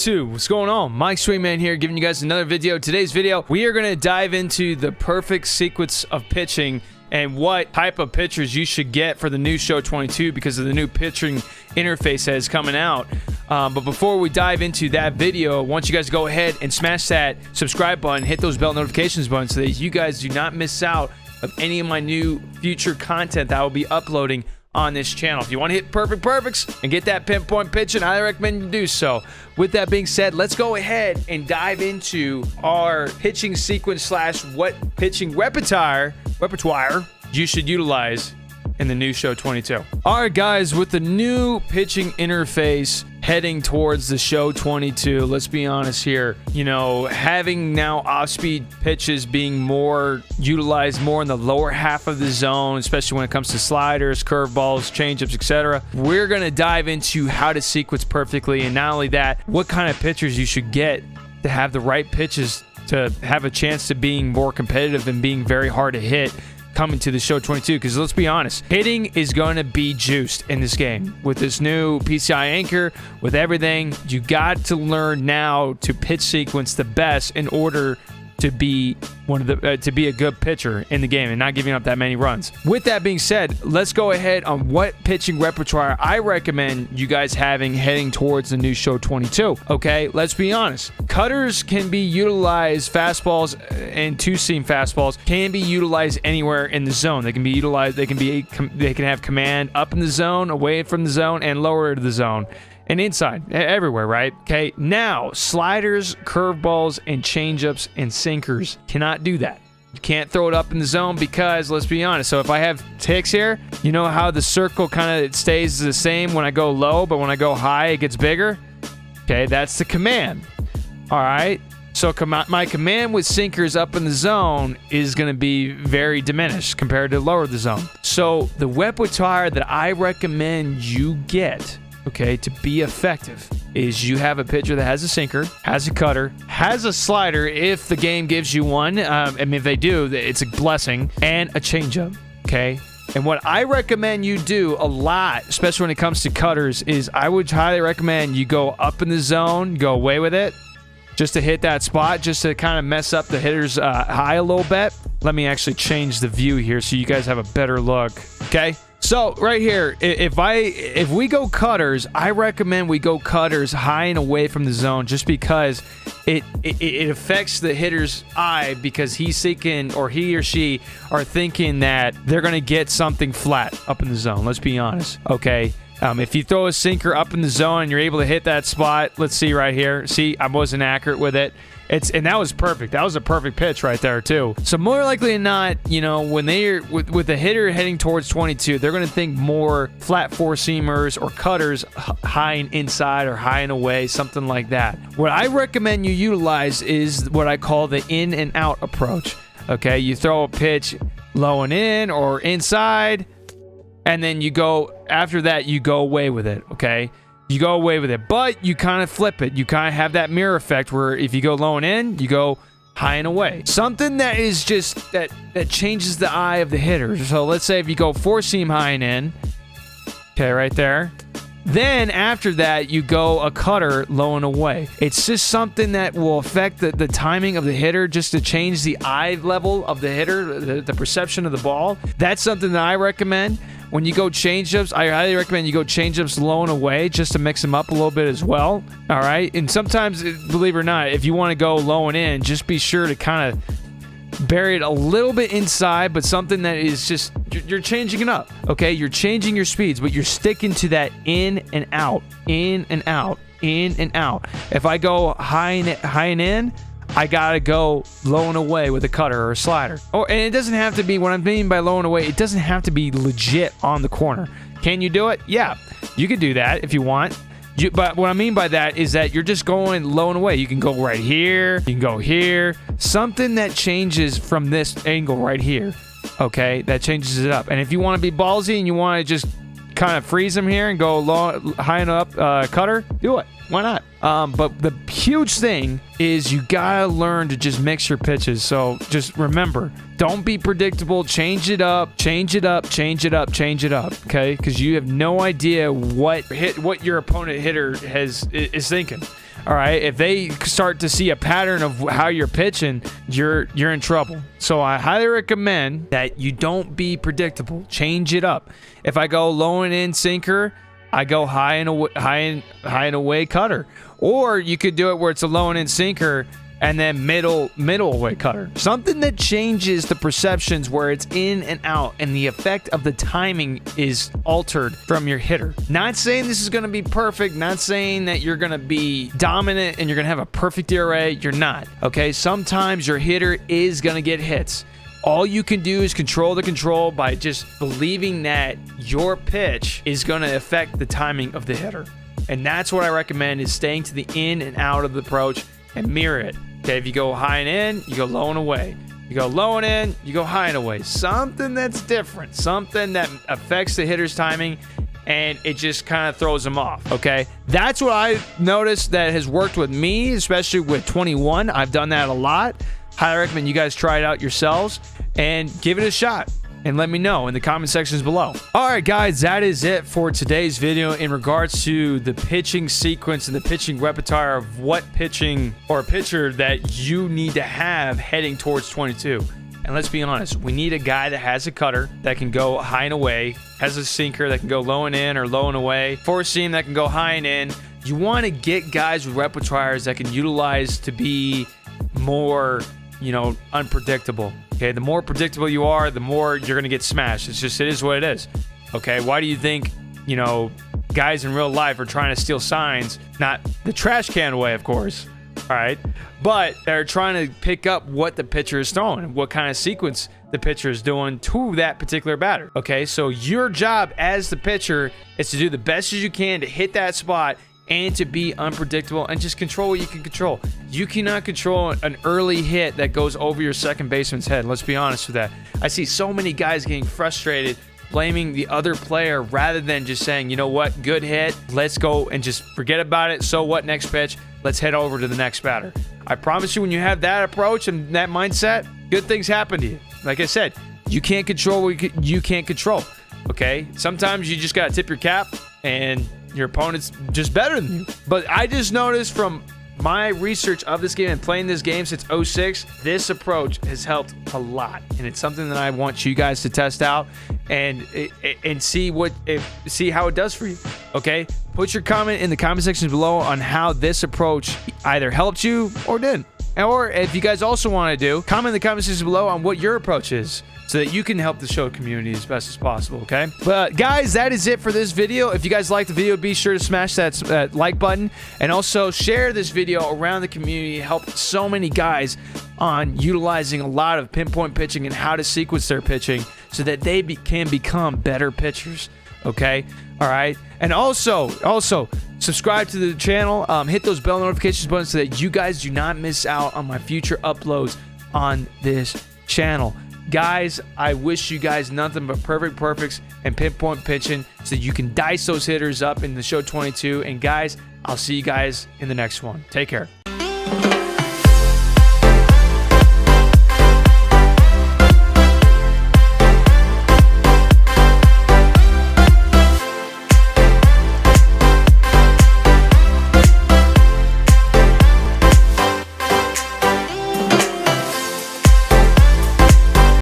YouTube, what's going on? Mike Swingman here, giving you guys another video. Today's video, we are going to dive into the perfect sequence of pitching and what type of pitchers you should get for the new Show 22 because of the new pitching interface that is coming out. But before we dive into that video, I want you guys to go ahead and smash that subscribe button, hit those bell notifications buttons so that you guys do not miss out of any of my new future content that I will be uploading on this channel. If you want to hit perfects and get that pinpoint pitching, I recommend you do so. With that being said, let's go ahead and dive into our pitching sequence slash what pitching repertoire you should utilize in the new Show 22. All right, guys, with the new pitching interface heading towards the Show 22, let's be honest here, you know, having now off-speed pitches being more utilized more in the lower half of the zone, especially when it comes to sliders, curveballs, changeups, etc. We're going to dive into how to sequence perfectly, and not only that, what kind of pitchers you should get to have the right pitches to have a chance to being more competitive and being very hard to hit coming to the Show 22, because let's be honest, hitting is going to be juiced in this game. With this new PCI anchor, with everything, you got to learn now to pitch sequence the best in order to be to be a good pitcher in the game and not giving up that many runs. With that being said, let's go ahead on what pitching repertoire I recommend you guys having heading towards the new Show 22. Okay, let's be honest. Cutters can be utilized, fastballs and two-seam fastballs can be utilized anywhere in the zone. They can be utilized, they can have command up in the zone, away from the zone, and lower to the zone. And inside, everywhere, right? Okay, now, sliders, curveballs, and changeups and sinkers cannot do that. You can't throw it up in the zone because, let's be honest, so if I have ticks here, you know how the circle kind of stays the same when I go low, but when I go high, it gets bigger? Okay, that's the command. All right, so my command with sinkers up in the zone is going to be very diminished compared to lower the zone. So the repertoire that I recommend you get, okay, to be effective, is you have a pitcher that has a sinker, has a cutter, has a slider if the game gives you one. I mean, if they do, it's a blessing, and a changeup, okay? And what I recommend you do a lot, especially when it comes to cutters, is I would highly recommend you go up in the zone, go away with it, just to hit that spot, just to kind of mess up the hitter's eye a little bit. Let me actually change the view here so you guys have a better look, okay? So right here, if we go cutters, I recommend we go cutters high and away from the zone, just because it affects the hitter's eye, because he's thinking, or he or she are thinking, that they're going to get something flat up in the zone. Let's be honest, okay? If you throw a sinker up in the zone and you're able to hit that spot, let's see right here. See, I wasn't accurate with it. And that was perfect. That was a perfect pitch right there too. So more likely than not, you know, when they're with the hitter heading towards 22, they're going to think more flat four-seamers or cutters high and inside or high and away, something like that. What I recommend you utilize is what I call the in and out approach. Okay, you throw a pitch low and in or inside, and then you go, after that, you go away with it, okay? You go away with it, but you kind of flip it. You kind of have that mirror effect where if you go low and in, you go high and away. Something that is just, that changes the eye of the hitter. So let's say if you go four-seam high and in, okay, right there. Then after that, you go a cutter low and away. It's just something that will affect the timing of the hitter, just to change the eye level of the hitter, the perception of the ball. That's something that I recommend. When you go changeups, I highly recommend you go changeups low and away, just to mix them up a little bit as well. All right, and sometimes, believe it or not, if you want to go low and in, just be sure to kind of bury it a little bit inside, but something that is just, you're changing it up, okay? You're changing your speeds, but you're sticking to that in and out, in and out, in and out. If I go high and in, I gotta go low and away with a cutter or a slider. Oh, and it doesn't have to be, what I mean by low and away, it doesn't have to be legit on the corner. Can you do it? Yeah, you can do that if you want. But what I mean by that is that you're just going low and away. You can go right here, you can go here. Something that changes from this angle right here, okay? That changes it up. And if you want to be ballsy and you want to just kind of freeze them here and go low, high and up cutter, do it. Why not? But the huge thing is you gotta learn to just mix your pitches. So just remember, don't be predictable. Change it up, change it up, change it up, change it up. Okay, because you have no idea what your opponent hitter is thinking. All right, if they start to see a pattern of how you're pitching, you're in trouble. So I highly recommend that you don't be predictable. Change it up. If I go low and in sinker, I go high and away cutter. Or you could do it where it's a low and in sinker and then middle away cutter. Something that changes the perceptions where it's in and out and the effect of the timing is altered from your hitter. Not saying this is going to be perfect, not saying that you're going to be dominant and you're going to have a perfect ERA. You're not. Okay, sometimes your hitter is going to get hits. All you can do is control the control by just believing that your pitch is going to affect the timing of the hitter. And that's what I recommend, is staying to the in and out of the approach and mirror it. Okay, if you go high and in, you go low and away. You go low and in, you go high and away. Something that's different, something that affects the hitter's timing, and it just kind of throws them off, okay? That's what I noticed that has worked with me, especially with 21. I've done that a lot. Highly recommend you guys try it out yourselves and give it a shot. And let me know in the comment sections below. All right, guys, that is it for today's video in regards to the pitching sequence and the pitching repertoire of what pitching or pitcher that you need to have heading towards 22. And let's be honest, we need a guy that has a cutter that can go high and away, has a sinker that can go low and in or low and away, four seam that can go high and in. You want to get guys with repertoires that can utilize to be more, unpredictable. Okay, the more predictable you are, the more you're going to get smashed. It is what it is. Okay, why do you think, guys in real life are trying to steal signs? Not the trash can way, of course. All right, but they're trying to pick up what the pitcher is throwing, what kind of sequence the pitcher is doing to that particular batter. Okay, so your job as the pitcher is to do the best as you can to hit that spot and to be unpredictable and just control what you can control. You cannot control an early hit that goes over your second baseman's head. Let's be honest with that. I see so many guys getting frustrated, blaming the other player rather than just saying, you know what, good hit, let's go and just forget about it. So what, next pitch, let's head over to the next batter. I promise you, when you have that approach and that mindset, good things happen to you. Like I said, you can't control what you can't control. Okay, sometimes you just gotta tip your cap and your opponent's just better than you. But I just noticed from my research of this game and playing this game since 06, this approach has helped a lot, and it's something that I want you guys to test out and see how it does for you. Okay, put your comment in the comment section below on how this approach either helped you or didn't. Or if you guys also want to comment in the comment section below on what your approach is, so that you can help the show community as best as possible, okay? But guys, that is it for this video. If you guys liked the video, be sure to smash that like button, and also share this video around the community. Help so many guys on utilizing a lot of pinpoint pitching and how to sequence their pitching so that they can become better pitchers, okay? All right? And also subscribe to the channel, hit those bell notifications buttons so that you guys do not miss out on my future uploads on this channel. Guys, I wish you guys nothing but perfects and pinpoint pitching so you can dice those hitters up in the show 22. And guys, I'll see you guys in the next one. Take care.